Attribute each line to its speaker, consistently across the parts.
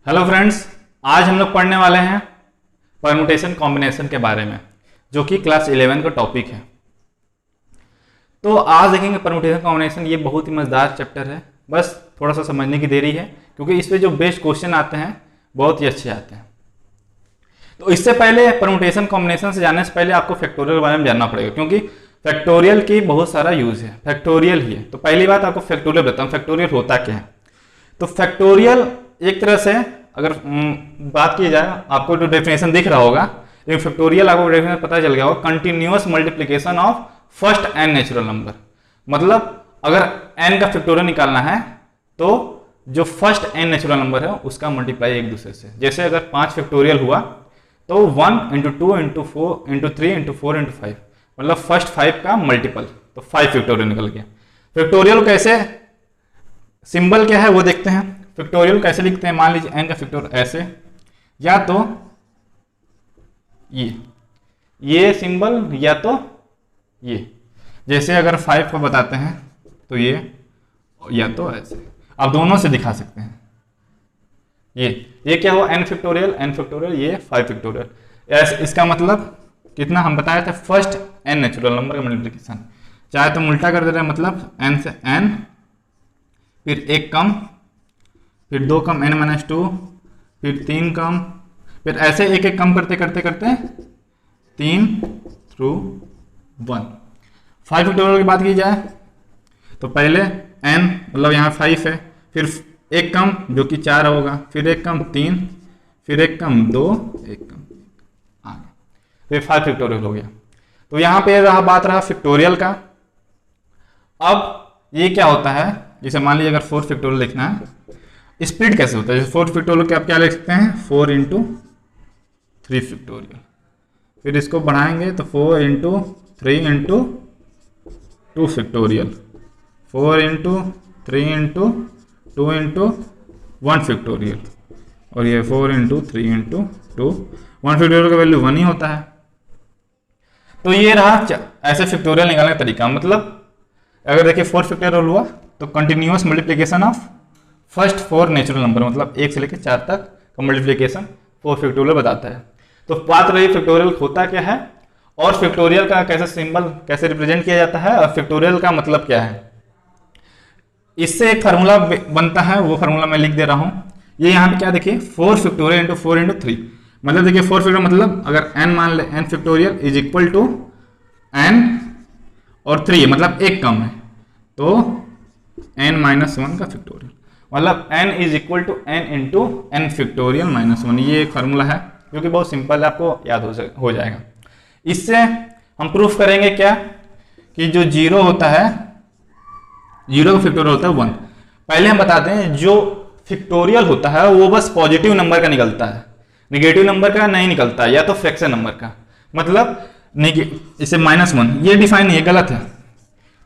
Speaker 1: Hello friends, आज हम लोग पढ़ने वाले हैं परमुटेशन कॉम्बिनेशन के बारे में, जो कि क्लास 11 का टॉपिक है। तो आज देखेंगे परमुटेशन कॉम्बिनेशन। ये बहुत ही मजेदार चैप्टर है, बस थोड़ा सा समझने की देरी है, क्योंकि इस पे जो बेस्ट क्वेश्चन आते हैं बहुत ही अच्छे आते हैं। तो इससे पहले परमुटेशन कॉम्बिनेशन से जानने से पहले आपको फैक्टोरियल के बारे में जानना पड़ेगा, क्योंकि फैक्टोरियल की बहुत सारा यूज है, फैक्टोरियल ही है। तो पहली बात आपको फैक्टोरियल बताऊँ, फैक्टोरियल होता क्या है। तो फैक्टोरियल एक तरह से अगर बात की जाए, आपको जो डेफिनेशन दिख रहा होगा, लेकिन फैक्टोरियल आपको डेफिनेशन पता चल गया होगा, continuous multiplication of first n natural number. मतलब अगर एन का फैक्टोरियल निकालना है तो जो फर्स्ट एन नेचुरल नंबर है उसका मल्टीप्लाई एक दूसरे से। जैसे अगर 5 फैक्टोरियल हुआ तो 1 × 2 × 4 × 3 × 4 × 5, मतलब फर्स्ट 5 का मल्टीपल, तो 5 फैक्टोरियल निकल गया। फैक्टोरियल कैसे, सिंबल क्या है वो देखते हैं। फैक्टोरियल कैसे लिखते हैं, मान लीजिए एन का फैक्टोरियल ऐसे, या तो ये सिंबल या तो ये। जैसे अगर 5 को बताते हैं तो ये, या तो ऐसे। आप दोनों से दिखा सकते हैं। ये क्या हुआ, एन फैक्टोरियल, ये 5 फैक्टोरियल। ऐसे इसका मतलब कितना हम बताए थे, फर्स्ट एन नेचुरल नंबर का मल्टीप्लिकेशन। चाहे तो उल्टा कर दे रहे हैं, मतलब एन से एन, फिर 1 कम, फिर 2 कम, n-2, फिर 3 कम, फिर ऐसे एक एक कम करते करते करते 3 थ्रू 1। 5 फैक्टोरियल की बात की जाए तो पहले n मतलब यहाँ 5 है, फिर 1 कम जो कि 4 होगा, फिर 1 कम 3, फिर 1 कम 2, 1 कम आ गया, फिर 5 फैक्टोरियल हो गया। तो यहाँ पे बात रहा फैक्टोरियल का। अब ये क्या होता है, जैसे मान लीजिए अगर 4 फैक्टोरियल लिखना है, स्प्लिट कैसे होता है। जैसे 4 फैक्टोरियल के आप क्या लिख सकते हैं, 4 × 3 फैक्टोरियल। फिर इसको बढ़ाएंगे तो 4 × 3 × 2 फैक्टोरियल, 4 × 3 × 2 × 1 फैक्टोरियल, और ये 4 × 3 × 2, 1 फैक्टोरियल का वैल्यू 1 ही होता है। तो ये रहा ऐसे फैक्टोरियल निकालने का तरीका। मतलब अगर देखिए 4 फैक्टोरियल हुआ तो continuous multiplication of first 4 natural number, मतलब 1 से लेकर 4 तक का मल्टीप्लिकेशन 4 फैक्टोरियल बताता है। तो बात रही फैक्टोरियल होता क्या है, और फैक्टोरियल का कैसे सिंबल कैसे रिप्रेजेंट किया जाता है, और फैक्टोरियल का मतलब क्या है। इससे एक फार्मूला बनता है, वो फार्मूला मैं लिख दे रहा हूं। ये यहाँ पे क्या देखिए, 4 फैक्टोरियल × 4 × 3, मतलब देखिए 4 फैक्टोरियल मतलब अगर n मान ले, n factorial is equal to n और 3, मतलब 1 कम है तो n-1 का फैक्टोरियल, मतलब n is equal to n × n factorial -1। ये एक फार्मूला है जो कि बहुत सिंपल है, आपको याद हो जाएगा। इससे हम प्रूफ करेंगे क्या, कि जो 0 होता है, 0 का फैक्टोरियल होता है 1। पहले हम बताते हैं जो फैक्टोरियल होता है वो बस पॉजिटिव नंबर का निकलता है, निगेटिव नंबर का नहीं निकलता, या तो फ्रैक्शन नंबर का। मतलब इसे -1 ये डिफाइन नहीं है, गलत है।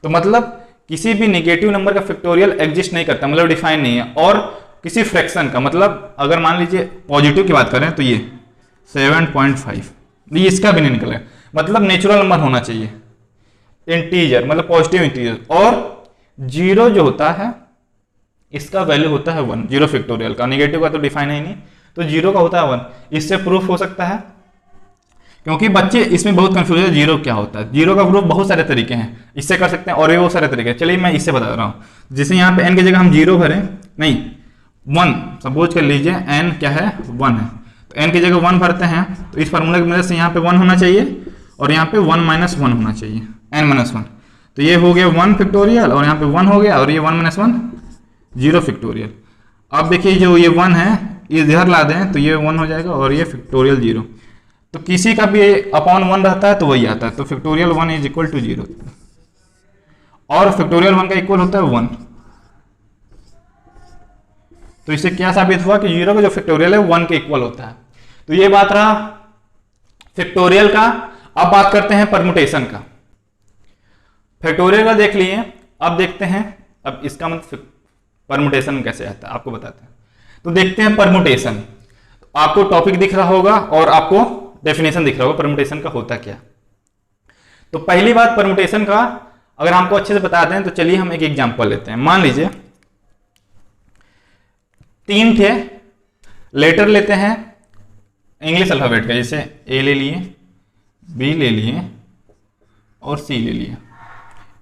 Speaker 1: तो मतलब किसी भी नेगेटिव नंबर का फैक्टोरियल एग्जिस्ट नहीं करता, मतलब डिफाइन नहीं है। और किसी फ्रैक्शन का, मतलब अगर मान लीजिए पॉजिटिव की बात करें तो ये 7.5, ये इसका भी नहीं निकलेगा। मतलब नेचुरल नंबर होना चाहिए, इंटीजर, मतलब पॉजिटिव इंटीजर। और 0 जो होता है इसका वैल्यू होता है 1, 0 फैक्टोरियल का। नेगेटिव का तो डिफाइन है ही नहीं, तो 0 का होता है 1। इससे प्रूफ हो सकता है, क्योंकि बच्चे इसमें बहुत कंफ्यूज है, 0 क्या होता है। 0 का प्रूफ बहुत सारे तरीके हैं, इससे कर सकते हैं और भी बहुत सारे तरीके हैं। चलिए मैं इससे बता रहा हूँ। जैसे यहाँ पे n की जगह हम 0 भरें, नहीं 1 सपोज कर लीजिए, n क्या है 1 है, तो n की जगह 1 भरते हैं, तो इस फार्मूला की मदद से यहाँ पे 1 होना चाहिए और यहाँ पे 1 - 1 होना चाहिए, n-1। तो ये हो गया 1 फैक्टोरियल, और यहाँ पे 1 हो गया, और ये 1 - 1 0 फैक्टोरियल। अब देखिए जो ये 1 है ये इधर ला दें तो ये 1 हो जाएगा, और ये फैक्टोरियल 0। तो किसी का भी अपॉन 1 रहता है तो वही आता है, तो फैक्टोरियल 1 इज इक्वल टू 0, और फैक्टोरियल 1 का इक्वल होता है 1। तो इससे क्या साबित हुआ कि 0 का जो फैक्टोरियल है 1 के इक्वल होता है। तो ये बात रहा फैक्टोरियल का। अब बात करते हैं परमुटेशन का। फैक्टोरियल का देख लिए, अब देखते हैं अब इसका मतलब परमुटेशन कैसे आता है, आपको बताते हैं। तो देखते हैं परमुटेशन। आपको टॉपिक दिख रहा होगा और आपको डेफिनेशन दिख रहा होगा परमुटेशन का होता क्या। तो पहली बात परमुटेशन का अगर हमको अच्छे से बता दें तो चलिए हम एक एग्जांपल लेते हैं। मान लीजिए 3 थे लेटर लेते हैं इंग्लिश अल्फाबेट का, जैसे ए ले लिए, बी ले लिए और सी ले लिए,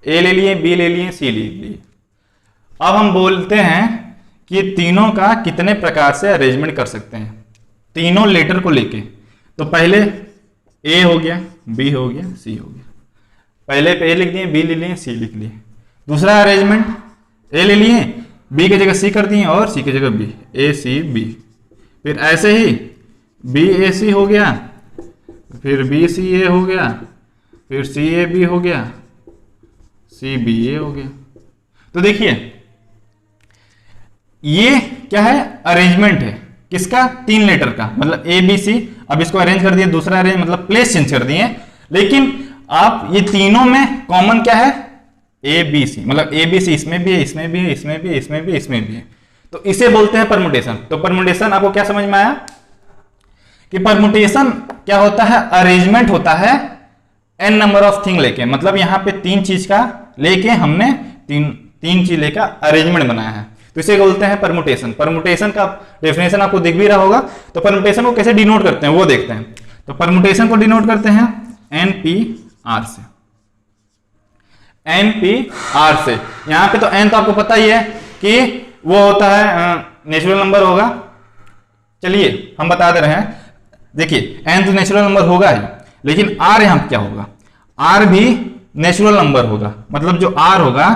Speaker 1: ए ले लिए, बी ले लिए, सी ले लिए। अब हम बोलते हैं कि तीनों का कितने प्रकार से अरेंजमेंट कर सकते हैं तीनों लेटर को लेके। तो पहले ए हो गया, बी हो गया, सी हो गया। पहले पे ए लिख दिए, बी ले लिए, सी लिख लिए। दूसरा अरेंजमेंट, ए ले लिए, बी की जगह सी कर दिए और सी की जगह बी, ए सी बी। फिर ऐसे ही बी ए सी हो गया, फिर बी सी ए हो गया, फिर सी ए बी हो गया, सी बी ए हो गया। तो देखिए ये क्या है, अरेंजमेंट है किसका, 3 लेटर का, मतलब ए बी सी। अब इसको अरेंज कर दिए, दूसरा अरेंज मतलब प्लेस चेंज कर दिए, लेकिन आप ये तीनों में कॉमन क्या है, ए बी सी, मतलब ए बी सी इसमें भी है, इसमें भी है, इसमें भी है, इसमें भी है, इसमें भी है। तो इसे बोलते हैं परमुटेशन। तो परमुटेशन आपको क्या समझ में आया कि परमुटेशन क्या होता है, अरेंजमेंट होता है n नंबर ऑफ थिंग लेके, मतलब यहां पे 3 चीज का लेके हमने तीन चीज लेकर अरेंजमेंट बनाया है, तो इसे बोलते हैं परमुटेशन। परमुटेशन का डेफिनेशन आपको दिख भी रहा होगा। तो परमुटेशन को कैसे डिनोट करते हैं वो देखते हैं। तो परमुटेशन को डिनोट करते हैं NPR से, NPR से। यहां पे तो n तो आपको पता ही है कि वो होता है नेचुरल नंबर होगा। चलिए हम बता दे रहे हैं, देखिए n तो नेचुरल नंबर होगा ही, लेकिन r यहां क्या होगा, r भी नेचुरल नंबर होगा, मतलब जो r होगा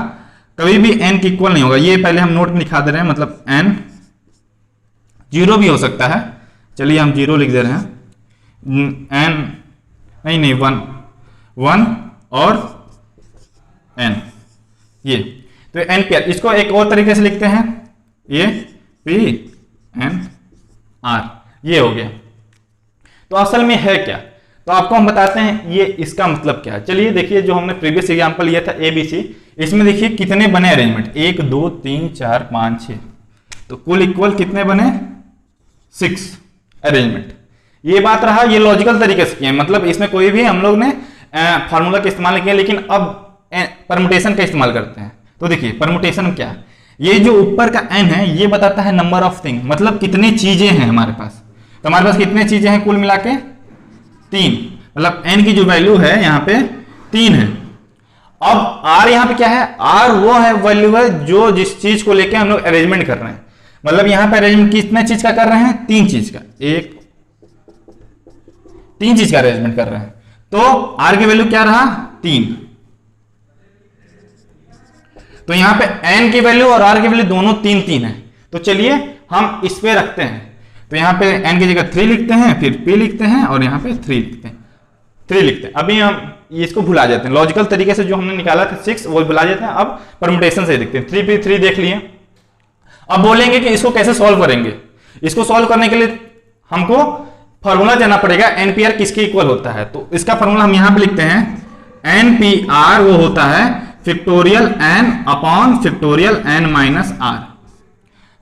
Speaker 1: कभी भी n के इक्वल नहीं होगा। ये पहले हम नोट में लिखा दे रहे हैं, मतलब n 0 भी हो सकता है। चलिए हम 0 लिख दे रहे हैं, n नहीं 1 और n, ये तो NPR। इसको एक और तरीके से लिखते हैं, ये PNR, ये हो गया। तो असल में है क्या, तो आपको हम बताते हैं ये इसका मतलब क्या है। चलिए देखिए, जो हमने प्रीवियस एग्जांपल लिया था ABC, इसमें देखिए कितने बने अरेंजमेंट, 1 2 3 4 5 6, तो कुल इक्वल कितने बने, 6 अरेंजमेंट। ये बात रहा, ये लॉजिकल तरीके से किए, मतलब इसमें कोई भी हम लोग ने फार्मूला का इस्तेमाल नहीं किया, लेकिन अब परमुटेशन का इस्तेमाल करते हैं। तो देखिए परमुटेशन क्या, ये जो ऊपर का n है ये बताता है नंबर ऑफ थिंग, मतलब कितनी चीजें हैं हमारे पास। तो हमारे पास कितने चीजें हैं कुल मिला के 3, मतलब n की जो वैल्यू है यहाँ पे 3 है। अब r यहाँ पे क्या है, r वो है वैल्यू है जो जिस चीज को लेके हम लोग अरेंजमेंट कर रहे हैं, मतलब यहाँ पे अरेंजमेंट कितने चीज का कर रहे हैं, 3 चीज का, 3 चीज का अरेंजमेंट कर रहे हैं। तो r की वैल्यू क्या रहा, 3। तो यहां पे n की वैल्यू और r की वैल्यू दोनों 3 3 है। तो चलिए हम इस पे रखते हैं, तो यहां पे n की जगह 3 लिखते हैं, फिर p लिखते हैं और यहां पे 3 लिखते हैं। अभी हम इसको भुला जाते हैं, लॉजिकल तरीके से जो हमने निकाला था 6 वो भुला जाते हैं। अब परमुटेशन से देखते हैं, 3p3 देख लिए। अब बोलेंगे कि इसको कैसे सॉल्व करेंगे। इसको सॉल्व करने के लिए हमको फॉर्मूला जाना पड़ेगा, NPR किसके इक्वल होता है। तो इसका फॉर्मूला हम यहां पे लिखते हैं, NPR वो होता है factorial n upon factorial n minus r,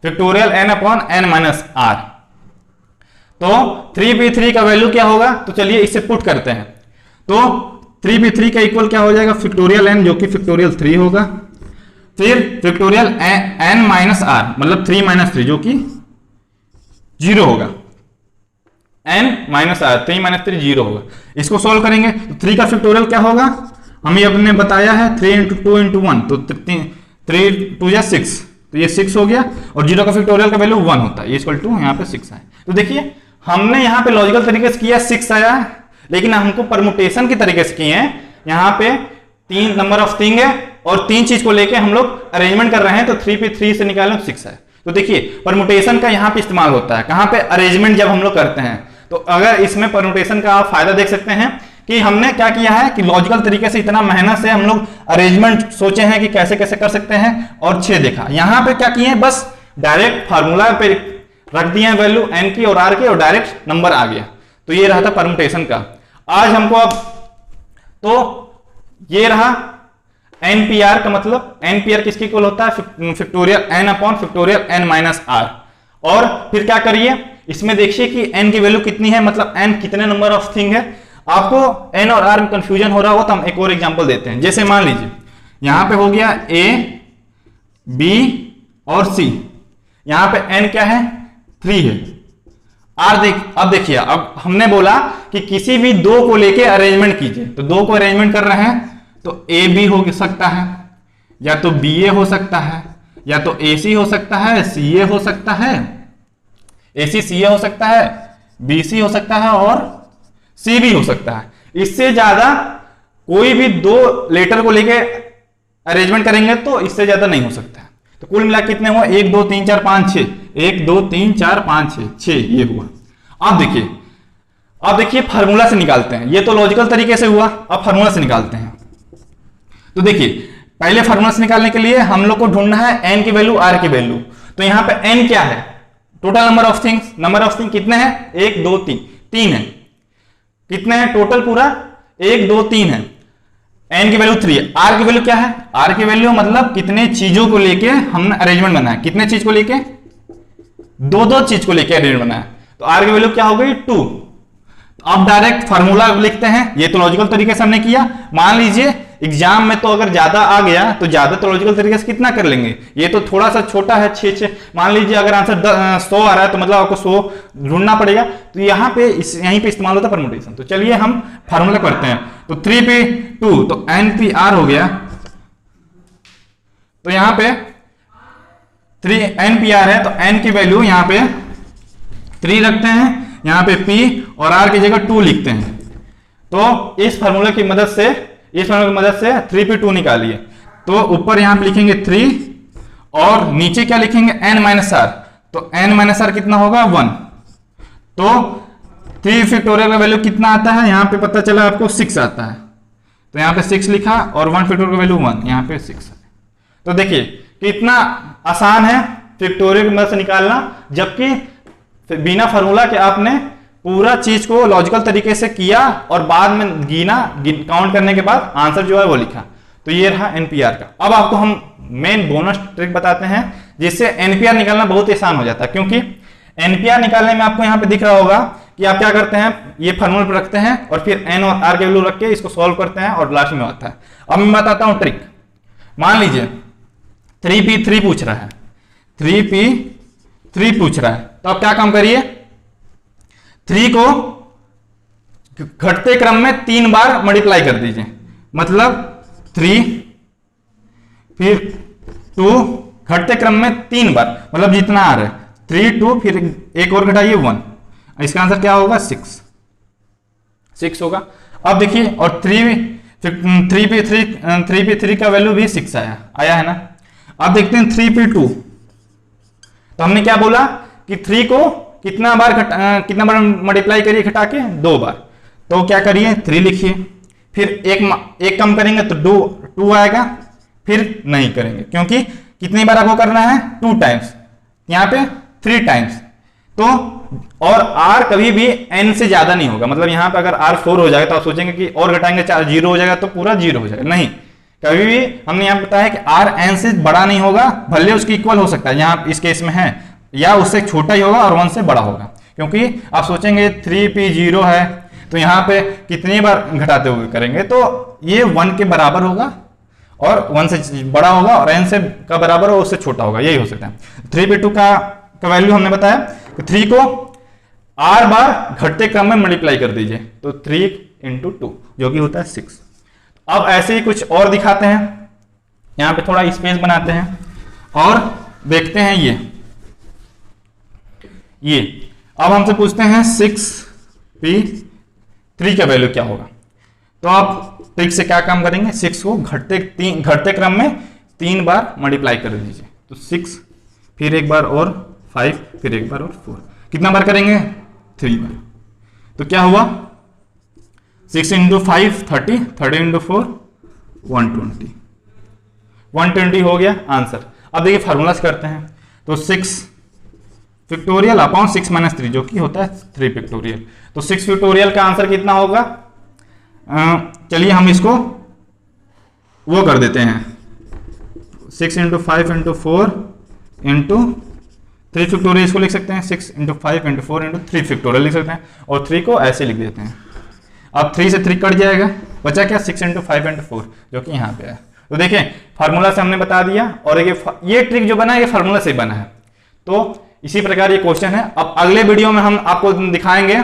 Speaker 1: factorial n upon n minus r। तो 3p3 का वैल्यू क्या होगा, तो चलिए इसे पुट करते हैं। तो 3p3 का इक्वल क्या हो जाएगा, फैक्टोरियल n जो कि फैक्टोरियल 3 होगा, फिर फैक्टोरियल n माइनस r मतलब 3 माइनस 3 जो कि 0 होगा, n माइनस r 3 माइनस 3 0 होगा। इसको सॉल्व करेंगे तो 3 का फैक्टोरियल क्या होगा, हमें अपने बताया है 3 × 2 × 1, तो 3 2 या 6, तो ये 6 हो गया, और 0 का फैक्टोरियल का वैल्यू 1 होता है, ये इक्वल टू यहाँ पे 6 आए। तो देखिए हमने यहाँ पे लॉजिकल तरीके से किया 6 आया, लेकिन हमको परमुटेशन के तरीके से किए हैं। यहाँ पे 3 नंबर ऑफ थिंग है और 3 चीज को लेके हम लोग अरेंजमेंट कर रहे हैं, तो 3p3 से निकालें 6 है। तो देखिए परमुटेशन का यहाँ पे इस्तेमाल होता है, कहाँ पे, अरेंजमेंट जब हम लोग करते हैं। तो अगर इसमें परमुटेशन का आप फायदा देख सकते हैं कि हमने क्या किया है कि लॉजिकल तरीके से इतना मेहनत से हम लोग अरेंजमेंट सोचे हैं कि कैसे कैसे कर सकते हैं, और 6 देखा। यहाँ पे क्या किए, बस डायरेक्ट फार्मूला पे रख दिए वैल्यू n की और r की, और डायरेक्ट नंबर आ गया। तो ये रहा था परमुटेशन का। आज हमको अब तो ये रहा NPR का, मतलब NPR किसके इक्वल होता है, factorial n upon factorial n minus r। और फिर क्या करिए, इसमें देखिए कि n की वैल्यू कितनी है, मतलब n कितने नंबर ऑफ थिंग है। आपको n और r में कंफ्यूजन हो रहा हो तो हम एक और एग्जांपल देते हैं। जैसे मान लीजिए यहां पे हो गया a b और c, यहां पे n क्या है, 3 है, अब देखिए, अब हमने बोला कि किसी भी दो को लेके अरेंजमेंट कीजिए, तो दो को अरेंजमेंट कर रहे हैं तो ए बी हो सकता है, या तो बी ए हो सकता है, या तो ए सी हो सकता है, सी ए हो सकता है, ए सी सी ए हो सकता है, बी सी हो सकता है और सी बी हो सकता है। इससे ज्यादा कोई भी दो लेटर को लेके अरेंजमेंट करेंगे तो इससे ज्यादा नहीं हो सकता है। तो कुल मिला कितने हुआ, 1 2 3 4 5 6, 1 2 3 4 5 6, 6 ये हुआ। अब देखिए फार्मूला से निकालते हैं, ये तो लॉजिकल तरीके से हुआ, अब फार्मूला से निकालते हैं। तो देखिए पहले फार्मूला से निकालने के लिए हम लोग को ढूंढना है n की वैल्यू, r की वैल्यू। तो यहां पे n क्या है, total number of things, number of thing कितने हैं, 1 2 3, 3 है। कितने हैं टोटल, पूरा 1 2 3 है। n की वैल्यू 3 है। r की वैल्यू क्या है, r की वैल्यू मतलब कितने चीजों को लेके हमने अरेंजमेंट बनाया, कितने चीज को लेके, दो चीज को लेके अरेंजमेंट बनाया। तो r की वैल्यू क्या हो गई, 2। अब डायरेक्ट फार्मूला लिखते हैं, ये तो लॉजिकल तरीके से हमने किया। मान लीजिए एग्जाम में तो अगर ज्यादा आ गया तो ज्यादा तो लॉजिकल तरीके से कितना कर लेंगे, ये तो थोड़ा सा छोटा है 6 मान लीजिए अगर आंसर 100 आ रहा है तो मतलब आपको 100 ढूंढना पड़ेगा। तो यहाँ पे यहीं पे इस्तेमाल होता है परमुटेशन। तो चलिए हम फार्मूला करते हैं। तो 3p2 तो npr हो गया। तो यहाँ पे 3npr है तो n की वैल्यू यहाँ पे 3 रखते हैं, यहाँ पे p और r की जगह 2 लिखते हैं। तो इस फार्मूला की मदद से 3p2 निकालिए। तो ऊपर यहां पे लिखेंगे 3 और नीचे क्या लिखेंगे, n माइनस आर। तो n माइनस आर कितना होगा, 1। तो 3 फैक्टोरियल का वैल्यू कितना आता है, यहां पे पता चला आपको 6 आता है। तो यहां पे 6 लिखा और 1 फैक्टोरियल का वैल्यू 1, यहां पे 6 है। तो देखिए कितना आसान है फैक्टोरियल की मदद से निकालना, जबकि बिना फार्मूला के आपने पूरा चीज को लॉजिकल तरीके से किया और बाद में काउंट करने के बाद आंसर जो है वो लिखा। तो ये रहा एनपीआर का। अब आपको हम मेन बोनस ट्रिक बताते हैं जिससे एनपीआर निकालना बहुत आसान हो जाता है। क्योंकि एनपीआर निकालने में आपको यहाँ पे दिख रहा होगा कि आप क्या करते हैं, ये फार्मूला पर रखते हैं और फिर एन और आर के वैल्यू रख के इसको सॉल्व करते हैं और लास्ट में आता है। अब मैं बताता हूं ट्रिक। मान लीजिए 3p3 पूछ रहा है, 3p3 पूछ रहा है, तो आप क्या काम करिए, 3 को घटते क्रम में 3 बार मल्टीप्लाई कर दीजिए। मतलब 3 फिर 2 घटते क्रम में 3 बार, मतलब जितना आ रहा है 3 2 फिर एक और घटाइए 1। इसका आंसर क्या होगा, 6 होगा। अब देखिए और 3p3 का वैल्यू भी 6 आया है ना। अब देखते हैं 3p2। तो हमने क्या बोला कि 3 को कितना बार मल्टीप्लाई करिए, घटा के 2 बार। तो क्या करिए, 3 लिखिए, फिर एक कम करेंगे तो 2 आएगा, फिर नहीं करेंगे क्योंकि कितनी बार आपको करना है, 2 टाइम्स, यहाँ पे 3 टाइम्स। तो और r कभी भी n से ज्यादा नहीं होगा। मतलब यहाँ पे अगर r 4 हो जाएगा तो आप सोचेंगे कि और घटाएंगे 4 0 हो जाएगा तो पूरा 0 हो जाएगा, नहीं। कभी भी हमने यहाँ बताया कि r n से बड़ा नहीं होगा, भले उसके इक्वल हो सकता है, यहाँ इस केस में है, या उससे छोटा ही होगा और 1 से बड़ा होगा। क्योंकि आप सोचेंगे 3p0 है तो यहाँ पे कितनी बार घटाते हुए करेंगे, तो ये 1 के बराबर होगा और 1 से बड़ा होगा और n से का बराबर हो, उससे छोटा होगा, यही हो सकता है। 3p2 का वैल्यू हमने बताया कि 3 को r बार घटते क्रम में मल्टीप्लाई कर दीजिए। तो 3 × 2 जो कि होता है 6। अब ऐसे ही कुछ और दिखाते हैं, यहाँ पे थोड़ा स्पेस बनाते हैं और देखते हैं ये अब हमसे पूछते हैं 6p3 का वैल्यू क्या होगा। तो आप ट्रिक से क्या काम करेंगे, 6 को घटते क्रम में 3 बार मल्टीप्लाई कर दीजिए। तो 6 फिर एक बार और 5 फिर एक बार और 4, कितना बार करेंगे, 3 बार। तो क्या हुआ, 6 × 5 30, 30 × 4 120 हो गया आंसर। अब देखिए फार्मूला से करते हैं। तो 6 फैक्टोरियल अपॉन 6 - 3 जो कि होता है 3 फैक्टोरियल। तो 6 फैक्टोरियल का आंसर कितना होगा, चलिए हम इसको वो कर देते हैं, 6 × 5 × 4 × 3 फैक्टोरियल इसको लिख सकते हैं, 6 × 5 × 4 × 3 फैक्टोरियल लिख सकते हैं और 3 को ऐसे लिख देते हैं। अब 3 से 3 कट जाएगा, बचा क्या, 6 × 5 × 4 जो कि यहाँ पे है। तो देखें फार्मूला से हमने बता दिया और ये ट्रिक जो बना है ये फार्मूला से बना है। तो इसी प्रकार ये क्वेश्चन है। अब अगले वीडियो में हम आपको दिखाएंगे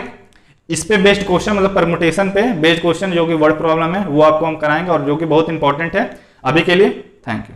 Speaker 1: इस पे बेस्ड क्वेश्चन, मतलब परमुटेशन पे बेस्ड क्वेश्चन जो कि वर्ड प्रॉब्लम है वो आपको हम कराएंगे और जो कि बहुत इंपॉर्टेंट है। अभी के लिए थैंक यू।